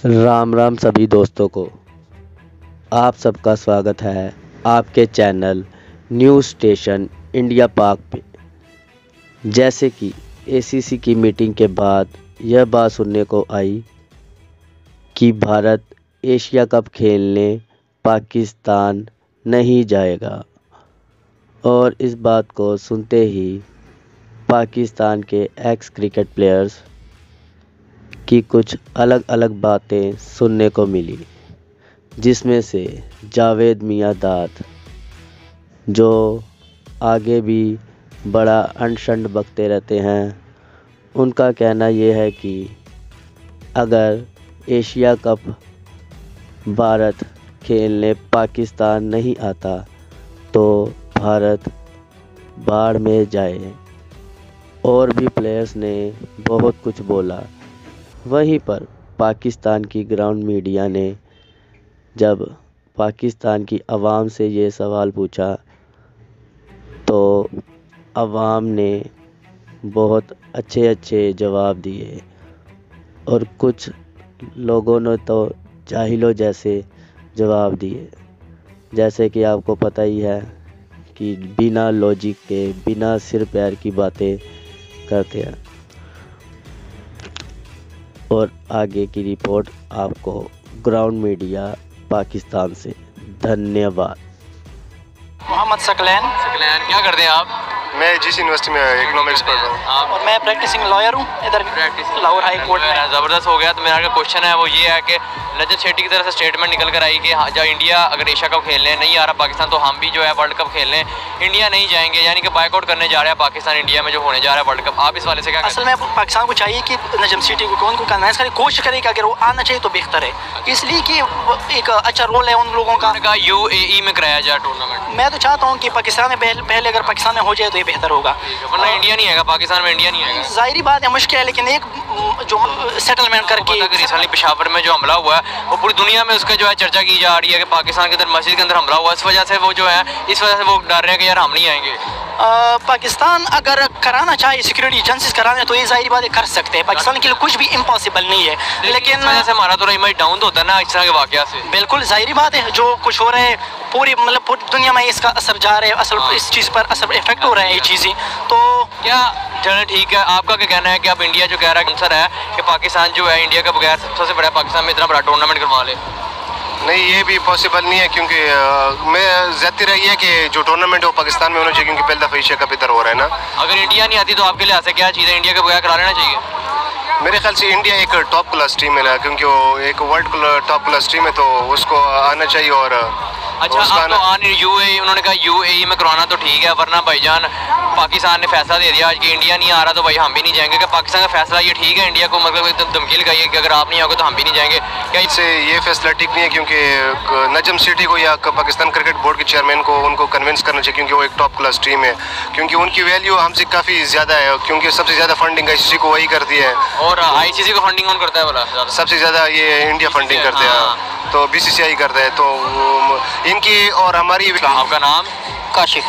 राम राम सभी दोस्तों को। आप सबका स्वागत है आपके चैनल न्यूज़ स्टेशन इंडिया पाक पे। जैसे कि एसीसी की मीटिंग के बाद यह बात सुनने को आई कि भारत एशिया कप खेलने पाकिस्तान नहीं जाएगा, और इस बात को सुनते ही पाकिस्तान के एक्स क्रिकेट प्लेयर्स की कुछ अलग अलग बातें सुनने को मिली, जिसमें से जावेद मियांदाद, जो आगे भी बड़ा अंड-शंड बकते रहते हैं, उनका कहना ये है कि अगर एशिया कप भारत खेलने पाकिस्तान नहीं आता तो भारत बाढ़ में जाए। और भी प्लेयर्स ने बहुत कुछ बोला। वहीं पर पाकिस्तान की ग्राउंड मीडिया ने जब पाकिस्तान की आवाम से ये सवाल पूछा तो आवाम ने बहुत अच्छे जवाब दिए, और कुछ लोगों ने तो जाहिलों जैसे जवाब दिए। जैसे कि आपको पता ही है कि बिना लॉजिक के, बिना सिर पैर की बातें करते हैं। और आगे की रिपोर्ट आपको ग्राउंड मीडिया पाकिस्तान से। धन्यवाद। मोहम्मद सकलैन। क्या करते हैं आप? मैं जिस यूनिवर्सिटी में इकोनॉमिक्स पढ़ रहा हूँ। और मैं प्रैक्टिसिंग लॉयर हूँ इधर लाहौर हाई कोर्ट में। ज़बरदस्त हो गया। तो मेरा क्वेश्चन है वो ये है कि नजम शेट्टी की तरफ से स्टेटमेंट निकल कर आई कि जब इंडिया अगर एशिया कप खेलने नहीं आ रहा पाकिस्तान, तो हम भी जो है वर्ल्ड कप खेलने इंडिया नहीं जाएंगे, यानी कि बाइकआउट करने जा रहा है पाकिस्तान इंडिया में जो होने जा रहा है वर्ल्ड कप। आप इस वाले से क्या? असल में पाकिस्तान को चाहिए कि नजम शेट्टी को उनको कन्विंस करे, कोशिश करे कि अगर वो आना चाहिए तो बेहतर है, इसलिए कि एक अच्छा रोल है उन लोगों का। UAE में कराया जाए टूर्नामेंट। मैं तो चाहता हूँ कि पाकिस्तान में पहले अगर पाकिस्तान में हो जाए तो ये बेहतर होगा, वरना इंडिया नहीं आएगा, पाकिस्तान में इंडिया नहीं आएगा। जाहिर बात है, मुश्किल है, लेकिन एक जो सेटलमेंट करके रिसेंटली पेशावर में जो हमला हुआ है वो पूरी दुनिया में उसका जो है चर्चा की जा रही है कि पाकिस्तान के अंदर मस्जिद के अंदर हमला हुआ, इस वजह से वो जो है इस वजह से वो डर रहे हैं कि यार हम नहीं आएंगे। पाकिस्तान अगर कराना चाहे सिक्योरिटी एजेंसीज कराने तो ये जाहिर बात है कर सकते हैं। पाकिस्तान के लिए कुछ भी इम्पॉसिबल नहीं है, लेकिन इस वजह से हमारा तो इमेज डाउन तो होता है ना इस तरह के वाकया से। बिल्कुल जाहिर बात है, जो कुछ हो रहा है पूरी दुनिया में इसका असर जा रहा है, असल इस चीज़ पर असर इफेक्ट हो रहा है ये चीज़ें। तो क्या चलो ठीक है, आपका क्या कहना है कि अब इंडिया जो कह रहा है आंसर है कि पाकिस्तान जो है इंडिया का बगैर सबसे बड़ा पाकिस्तान में इतना बड़ा टूर्नामेंट करवा ले? नहीं, ये भी पॉसिबल नहीं है, क्योंकि मैं ज़्यादा रही है कि जो टूर्नामेंट है वो पाकिस्तान में होना चाहिए, क्योंकि पहले दफ़ा एशिया कप इधर हो रहा है ना। अगर इंडिया नहीं आती तो आपके लिए ऐसा क्या चीज़ है इंडिया के बगैर करा लेना चाहिए? मेरे ख्याल से इंडिया एक टॉप क्लास टीम है ना, क्योंकि वो एक वर्ल्ड टॉप क्लास टीम है, तो उसको आना चाहिए। और अच्छा, आप तो UAE, उन्होंने कहा UAE में करवाना तो ठीक है, वरना भाईजान पाकिस्तान ने फैसला दे दिया आज कि इंडिया नहीं आ रहा तो भाई हम भी नहीं जाएंगे। कि पाकिस्तान का फैसला ये ठीक है, इंडिया को मतलब एकदम धमकी लगाई कि अगर आप नहीं आओगे तो हम भी नहीं जाएंगे? क्या इससे ये फैसला ठीक नहीं है, क्योंकि नजम शेट्टी को या पाकिस्तान क्रिकेट बोर्ड के चेयरमैन को उनको कन्विंस करना चाहिए, क्योंकि वो एक टॉप क्लास टीम है, क्योंकि उनकी वैल्यू हमसे काफ़ी ज़्यादा है, क्योंकि सबसे ज़्यादा फंडिंग ICC को वही करती है। और ICC को फंडिंग कौन करता है बोला? सबसे ज़्यादा ये इंडिया फंडिंग करते हैं, तो BCCI करता है। तो इनकी और हमारी। आपका नाम? काशी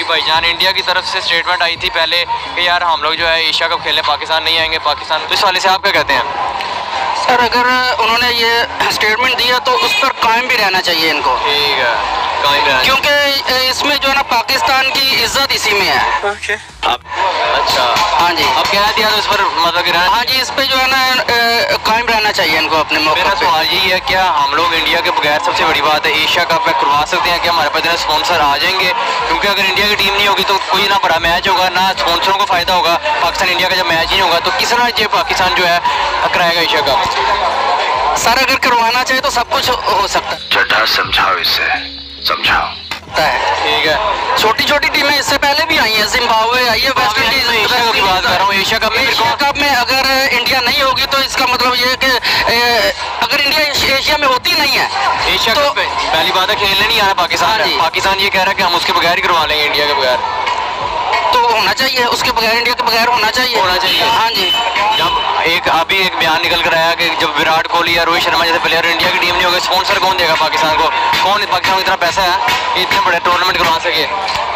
भाईजान, इंडिया की तरफ से स्टेटमेंट आई थी पहले कि यार हम लोग जो है एशिया कप खेलने पाकिस्तान नहीं आएंगे पाकिस्तान, तो इस वाले से आप क्या कहते हैं? सर, अगर उन्होंने ये स्टेटमेंट दिया तो उस पर कायम भी रहना चाहिए इनको। ठीक है, कायम रहना, क्योंकि इसमें जो है ना पाकिस्तान की इज्जत इसी में है। ओके। अच्छा, हाँ जी, अब कह दिया तो इस पर मतलब कि हाँ जी, इस पे जो है ना कायम रहना चाहिए इनको अपने मौके पे। मेरा सवाल यही है, क्या हम लोग इंडिया के बगैर, सबसे बड़ी बात है एशिया कप में करवा सकते हैं? कि हमारे पास इतने स्पॉन्सर आ जाएंगे? क्योंकि अगर इंडिया की टीम नहीं होगी तो कोई ना बड़ा मैच होगा, ना स्पॉन्सरों को फायदा होगा। पाकिस्तान इंडिया का जब मैच ही नहीं होगा तो किस तरह पाकिस्तान जो है कराएगा एशिया कप? सर, अगर करवाना चाहिए तो सब कुछ हो सकता है। चड्ढा समझाओ इसे, समझाओ। ठीक है, छोटी छोटी टीमें इससे पहले भी आई हैं, जिम्बाब्वे आई है, वेस्ट इंडीज की बात कर रहा हूँ। एशिया कप में अगर इंडिया नहीं होगी तो इसका मतलब ये है कि अगर इंडिया एशिया में होती नहीं है, एशिया तो कप पहली बात है खेलने नहीं आना पाकिस्तान। पाकिस्तान ये कह रहा है कि हम उसके बगैर ही करवा लेंगे इंडिया के बगैर, तो होना चाहिए उसके बगैर, इंडिया के बगैर होना चाहिए। हाँ जी। जब अभी एक बयान निकल कर आया कि जब विराट कोहली या रोहित शर्मा जैसे प्लेयर इंडिया की टीम नहीं होगा, स्पॉन्सर कौन देगा पाकिस्तान को? कौन पाकिस्तान को इतना पैसा है कि इतने बड़े टूर्नामेंट करवा सके?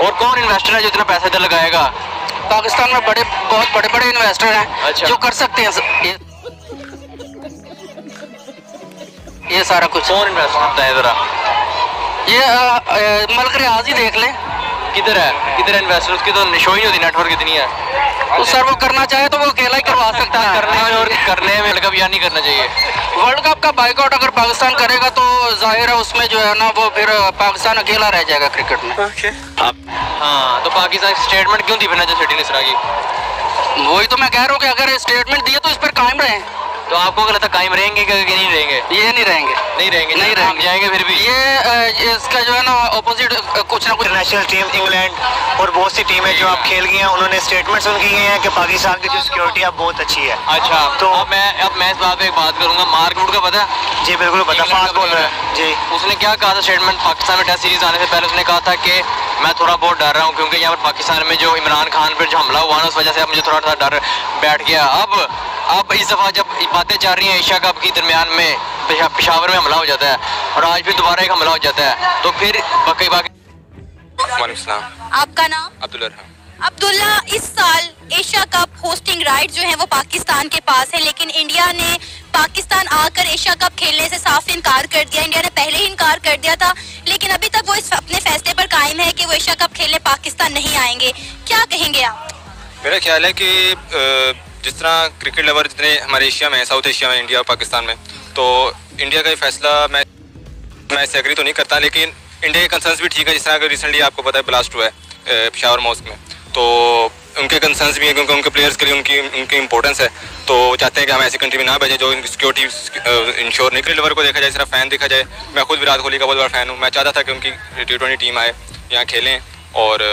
और कौन इन्वेस्टर है जो इतना पैसा इधर लगाएगा? पाकिस्तान में बहुत बड़े इन्वेस्टर हैं। अच्छा। जो कर सकते हैं। ये सारा कुछ। कौन इन्वेस्टर बताए जरा? ये मलिक रियाज ही देख ले। किधर है इन्वेस्टर? उसकी तो शो ही नहीं होती, नेटवर्क इतनी है। तो सर वो करना चाहे तो वो अकेला ही करवा सकता है। करने में वर्ल्ड कप या नहीं करना चाहिए? वर्ल्ड कप का बाइकआउट अगर पाकिस्तान करेगा तो जाहिर है उसमें जो है ना वो फिर पाकिस्तान अकेला रह जाएगा क्रिकेट में। हाँ, तो पाकिस्तान स्टेटमेंट क्यों दी फिर नजम सिटी ने इस तरह की? वही तो मैं कह रहा हूँ कि अगर स्टेटमेंट दिए तो इस पर कायम रहे। तो आपको क्या लगता है कायम रहेंगे कि नहीं रहेंगे? ये नहीं रहेंगे, नहीं रहेंगे, नहीं हम जाएंगे फिर भी। ये इसका जो है ना ऑपोजिट कुछ ना कुछ। नेशनल टीम इंग्लैंड और बहुत सी टीमें जो आप खेल गई हैं उन्होंने स्टेटमेंट्स उनकी गई हैं कि पाकिस्तान की जो सिक्योरिटी अब बहुत अच्छी है। अच्छा, तो अब मैं इस बात पे एक बात करूंगा। मार्क वुड का पता है? जी बिल्कुल पता, फास्ट बॉलर है जी। उसने क्या कहा था स्टेटमेंट पाकिस्तान में टेस्ट सीरीज आने से पहले? उसने कहा था कि मैं थोड़ा बहुत डर रहा हूँ क्योंकि यहाँ पर पाकिस्तान में जो इमरान खान पर जो हमला हुआ ना उस वजह से अब मुझे थोड़ा सा डर बैठ गया। अब इस दफ़ा जब बातें चल रही हैं एशिया कप की दरमियान में पेशावर में हमला हो जाता है और आज फिर दोबारा एक हमला हो जाता है, तो फिर बाकी आपका नाम? अब्दुल्ला, इस साल एशिया कप होस्टिंग राइट जो है वो पाकिस्तान के पास है, लेकिन इंडिया ने पाकिस्तान आकर एशिया कप खेलने से साफ इनकार कर दिया। इंडिया ने पहले ही इनकार कर दिया था, लेकिन अभी तक वो इस अपने फैसले पर कायम है कि वो एशिया कप खेलने पाकिस्तान नहीं आएंगे। क्या कहेंगे आप? मेरा ख्याल है कि जिस तरह क्रिकेट लवर जितने हमारे एशिया में, साउथ एशिया में, इंडिया और पाकिस्तान में, तो इंडिया का ये फैसला मैं इससे एग्री तो नहीं करता, लेकिन इंडिया के कंसर्न्स भी ठीक है। जिस तरह अगर रिसेंटली आपको पता है ब्लास्ट हुआ है पेशावर मॉस्क में, तो उनके कंसर्न्स भी हैं क्योंकि उनके प्लेयर्स के लिए उनकी इंपॉर्टेंट है। तो चाहते हैं कि हम ऐसी कंट्री में ना भेजें जो इनकी सिक्योरिटी इंश्योर नहीं। क्रिकेट लवर को देखा जाए, सिर्फ फ़ैन देखा जाए, मैं खुद विराट कोहली का बहुत बड़ा फ़ैन हूँ। मैं चाहता था कि उनकी T20 टीम आए, यहाँ खेलें और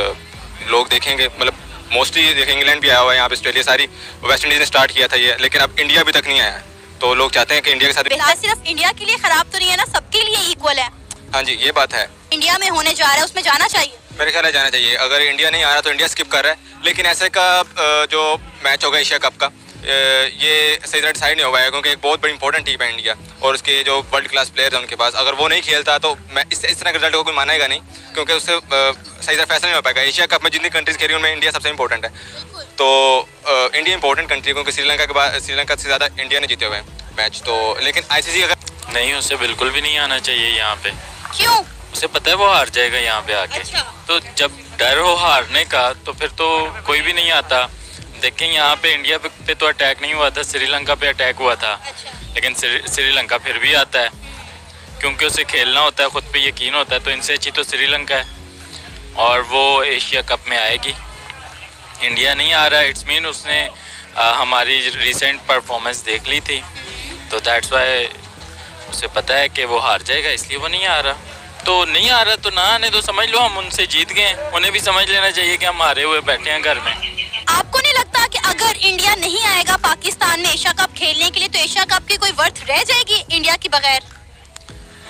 लोग देखेंगे। मतलब मोस्टली देखें, इंग्लैंड भी आया हुआ है यहाँ पे, ऑस्ट्रेलिया, सारी वेस्ट इंडीज़ ने स्टार्ट किया था ये, लेकिन अब इंडिया अभी तक नहीं आया है। तो लोग चाहते हैं कि इंडिया के साथ। सिर्फ इंडिया के लिए खराब तो नहीं है ना, सबके लिए इक्वल है। हाँ जी, ये बात है। इंडिया में होने जा रहा है उसमें जाना चाहिए, मेरे ख्याल है जाना चाहिए। अगर इंडिया नहीं आ रहा तो इंडिया स्किप कर रहा है, लेकिन ऐसे का जो मैच होगा एशिया कप का, ये सही तरह डिसाइड नहीं होगा क्योंकि एक बहुत बड़ी इंपॉर्टेंट टीम है इंडिया और उसके जो वर्ल्ड क्लास प्लेयर हैं उनके पास। अगर वो नहीं खेलता तो मैं इस तरह के रिजल्ट को कोई मानेगा नहीं, क्योंकि उससे सही तरह फैसला नहीं हो पाएगा। एशिया कप में जितनी कंट्रीज खेली उनमें इंडिया सबसे इंपॉर्टेंट है। तो इंडिया इंपॉर्टेंट कंट्री, क्योंकि श्रीलंका के बाद श्रीलंका से ज़्यादा इंडिया ने जीते हुए हैं मैच। तो लेकिन ICC अगर नहीं, उसे बिल्कुल भी नहीं आना चाहिए यहाँ पे। क्यों? उसे पता है वो हार जाएगा यहाँ पे आके। अच्छा। तो जब डर हो हारने का तो फिर तो कोई भी नहीं आता। देखें यहाँ पे इंडिया पे तो अटैक नहीं हुआ था, श्रीलंका पे अटैक हुआ था। अच्छा। लेकिन श्रीलंका फिर भी आता है क्योंकि उसे खेलना होता है, खुद पे यकीन होता है। तो इनसे अच्छी तो श्रीलंका है और वो एशिया कप में आएगी। इंडिया नहीं आ रहा, इट्स मीन उसने हमारी रिसेंट परफॉर्मेंस देख ली थी, तो दैट्स वाई उसे पता है कि वो हार जाएगा, इसलिए वो नहीं आ रहा। तो नहीं आ रहा तो ना आने दो, समझ लो हम उनसे जीत गए। उन्हें भी समझ लेना चाहिए कि हम हारे हुए बैठे हैं घर में। आपको नहीं लगता कि अगर इंडिया नहीं आएगा पाकिस्तान में एशिया कप खेलने के लिए तो एशिया कप की कोई वर्थ रह जाएगी इंडिया की बगैर?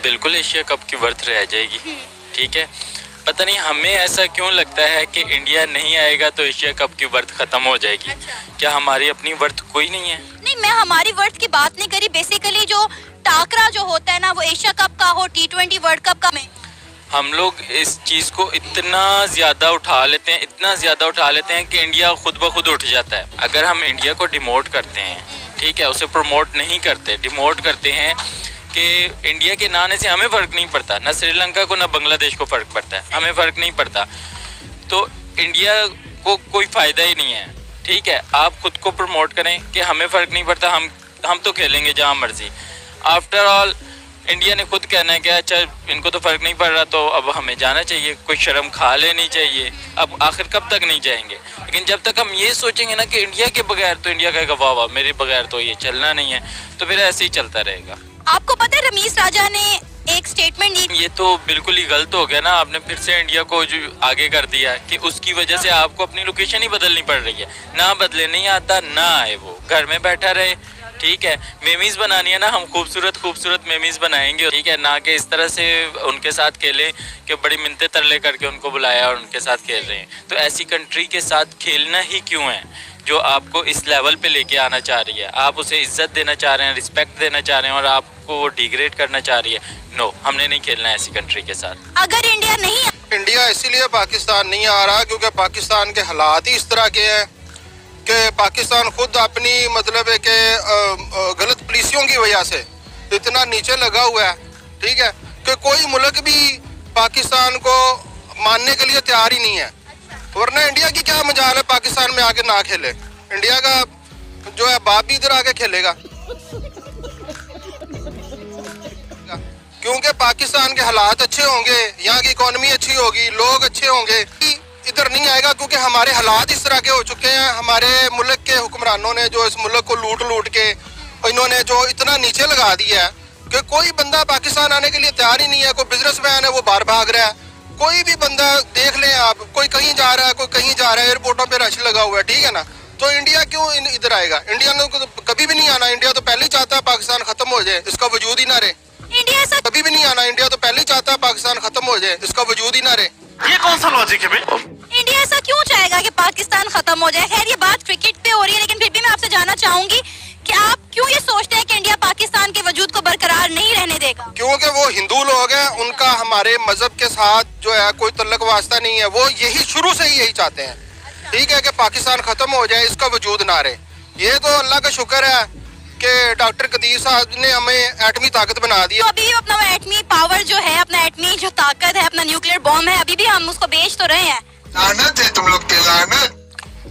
बिल्कुल एशिया कप की वर्थ रह जाएगी। ठीक है, पता नहीं हमें ऐसा क्यों लगता है कि इंडिया नहीं आएगा तो एशिया कप की वर्थ खत्म हो जाएगी। अच्छा। क्या हमारी अपनी वर्थ कोई नहीं है? नहीं, मैं हमारी वर्थ की बात नहीं करी। बेसिकली जो टाकरा जो होता है ना, वो एशिया कप का हो, T20 वर्ल्ड कप का में हम लोग इस चीज़ को इतना ज़्यादा उठा लेते हैं, इतना ज़्यादा उठा लेते हैं कि इंडिया खुद ब खुद उठ जाता है। अगर हम इंडिया को डिमोट करते हैं, ठीक है, उसे प्रमोट नहीं करते, डिमोट करते हैं कि इंडिया के ना आने से हमें फ़र्क नहीं पड़ता, ना श्रीलंका को ना बांग्लादेश को फ़र्क पड़ता है, हमें फ़र्क नहीं पड़ता, तो इंडिया को कोई फ़ायदा ही नहीं है। ठीक है, आप खुद को प्रमोट करें कि हमें फ़र्क नहीं पड़ता, हम तो खेलेंगे जहाँ मर्जी। आफ्टर ऑल इंडिया ने खुद कहना है कि अच्छा इनको तो फ़र्क नहीं पड़ रहा, तो अब हमें जाना चाहिए, कुछ शर्म खा लेनी चाहिए। अब आखिर कब तक नहीं जाएंगे? लेकिन जब तक हम ये सोचेंगे ना कि इंडिया के बगैर, तो इंडिया कहेगा वाह वाह मेरे बगैर तो ये चलना नहीं है, तो फिर ऐसे ही चलता रहेगा। आपको पता है रमीज राजा ने एक स्टेटमेंट दी? ये तो बिल्कुल ही गलत हो गया ना, आपने फिर से इंडिया को जो आगे कर दिया कि उसकी वजह से आपको अपनी लोकेशन ही बदलनी पड़ रही है। ना बदले, नहीं आता ना आए, वो घर में बैठा रहे। ठीक है, मेमीज बनानी है ना, हम खूबसूरत मेमीज बनाएंगे। ठीक है, ना कि इस तरह से उनके साथ खेलें कि बड़ी मिन्नतें तरले करके उनको बुलाया और उनके साथ खेल रहे हैं। तो ऐसी कंट्री के साथ खेलना ही क्यों है जो आपको इस लेवल पे लेके आना चाह रही है? आप उसे इज्जत देना चाह रहे हैं, रिस्पेक्ट देना चाह रहे हैं और आपको वो डिग्रेड करना चाह रही है। नो, हमने नहीं खेलना है ऐसी कंट्री के साथ। अगर इंडिया नहीं, इंडिया इसीलिए पाकिस्तान नहीं आ रहा क्योंकि पाकिस्तान के हालात ही इस तरह के हैं कि पाकिस्तान खुद अपनी मतलब है कि गलत पॉलिसियों की वजह से इतना नीचे लगा हुआ है, ठीक है, कि कोई मुल्क भी पाकिस्तान को मानने के लिए तैयार ही नहीं है। वरना इंडिया की क्या मजाल है पाकिस्तान में आके ना खेले, इंडिया का जो है बाप भी इधर आके खेलेगा, क्योंकि पाकिस्तान के हालात अच्छे होंगे, यहाँ की इकोनॉमी अच्छी होगी, लोग अच्छे होंगे। इधर नहीं आएगा क्योंकि हमारे हालात इस तरह के हो चुके हैं। हमारे मुल्क के हुक्मरानों ने जो इस मुल्क को लूट के इन्होंने जो इतना नीचे लगा दिया है कि कोई बंदा पाकिस्तान आने के लिए तैयार ही नहीं है। कोई बिजनेसमैन है वो बाहर भाग रहा है, कोई भी बंदा देख लें आप, कोई कहीं जा रहा है, कोई कहीं जा रहा है, एयरपोर्टों पे रश लगा हुआ है, ठीक है ना। तो इंडिया क्यों इधर आएगा? इंडिया ने तो कभी भी नहीं आना। इंडिया तो पहले ही चाहता है पाकिस्तान खत्म हो जाए, इसका वजूद ही ना रहे। इंडिया ऐसा कभी भी नहीं आना। इंडिया तो पहले ही चाहता है पाकिस्तान खत्म हो जाए, इसका वजूद ही ना रहे। ये कौन सा लॉजिक है भाई? इंडिया ऐसा क्यों चाहेगा कि पाकिस्तान खत्म हो जाए? खैर ये बात क्रिकेट पे हो रही है, लेकिन फिर भी मैं आपसे जानना चाहूंगी कि आप क्यों ये सोचते हैं कि इंडिया पाकिस्तान के वजूद को बरकरार नहीं रहने देगा? क्योंकि वो हिंदू लोग हैं, उनका हमारे मजहब के साथ जो है कोई तल्लक वास्ता नहीं है। वो यही शुरू से ही यही चाहते हैं, ठीक है, कि पाकिस्तान खत्म हो जाए, इसका वजूद ना रहे। ये तो अल्लाह का शुक्र है कि डॉक्टर कदीर साहब ने हमें एटमी ताकत बना दी। तो अभी भी अपना एटमी पावर जो है, अपना एटमी जो ताकत है, अपना न्यूक्लियर बॉम्ब है, अभी भी हम उसको बेच तो रहे हैं। लानत है तुम लोग पे, लानत।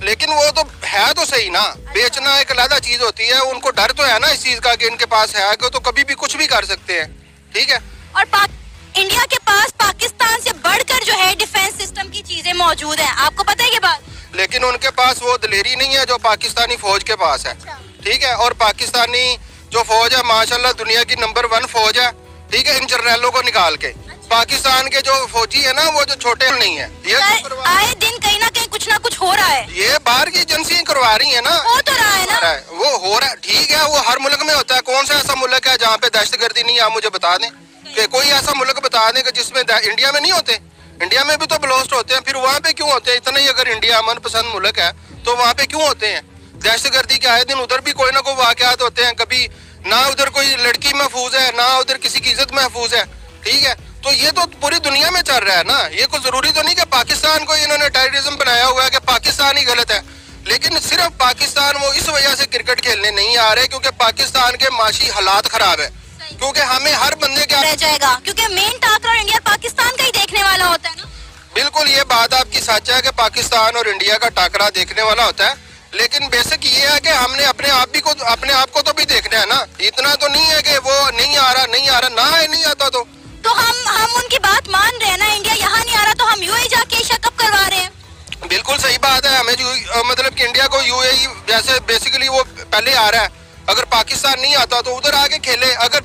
लेकिन वो तो है तो सही ना, बेचना एक अलग चीज होती है। उनको डर तो है ना इस चीज का कि इनके पास है कि तो कभी भी कुछ भी कर सकते हैं, ठीक है। और इंडिया के पास पाकिस्तान से बढ़कर जो है डिफेंस सिस्टम की चीजें मौजूद हैं, आपको पता है ये बात? लेकिन उनके पास वो दलेरी नहीं है जो पाकिस्तानी फौज के पास है, ठीक है। और पाकिस्तानी जो फौज है माशाल्लाह दुनिया की नंबर 1 फौज है, ठीक है। इन जर्नैलों को निकाल के पाकिस्तान के जो फौजी है ना, वो जो छोटे नहीं है। ये आए दिन कहीं ना कहीं कुछ ना कुछ हो रहा है। ये बाहर की एजेंसी करवा रही है ना, हो तो रहा है ना, वो हो रहा है, ठीक है। वो हर मुल्क में होता है। कौन सा ऐसा मुल्क है जहाँ पे दहशतगर्दी नहीं है? आप मुझे बता दें कि कोई ऐसा मुल्क बता दें कि जिसमें इंडिया में नहीं होते। इंडिया में भी तो ब्लास्ट होते हैं, फिर वहाँ पे क्यों होते हैं? इतना ही अगर इंडिया अमन पसंद मुल्क है तो वहाँ पे क्यों होते हैं दहशतगर्दी के? आए दिन उधर भी कोई ना कोई वाकयात होते हैं। कभी ना उधर कोई लड़की महफूज है, ना उधर किसी की इज्जत महफूज है, ठीक है। तो ये तो पूरी दुनिया में चल रहा है ना। ये कोई जरूरी तो नहीं कि पाकिस्तान को इन्होंने टेररिज्म बनाया हुआ है कि पाकिस्तान ही गलत है। लेकिन सिर्फ पाकिस्तान वो इस वजह से क्रिकेट खेलने नहीं आ रहे क्योंकि पाकिस्तान के माशी हालात खराब है। क्योंकि हमें हर बंदे के रह जाएगा, क्योंकि मेन टाकरा इंडिया पाकिस्तान का ही देखने वाला होता है ना। बिल्कुल ये बात आपकी सच है कि पाकिस्तान और इंडिया का टाकरा देखने वाला होता है। लेकिन बेसिक ये है कि हमने अपने आप को तो भी देखना है ना। इतना तो नहीं है कि वो नहीं आ रहा ना है, नहीं आता तो हम उनकी बात मान रहे हैं ना। इंडिया यहाँ नहीं आ रहा तो हम यूएई जाके एशिया कप करवा रहे हैं। बिल्कुल सही बात है। हमें मतलब कि इंडिया को यूएई जैसे बेसिकली वो पहले आ रहा है। अगर पाकिस्तान नहीं आता तो उधर आके खेले। अगर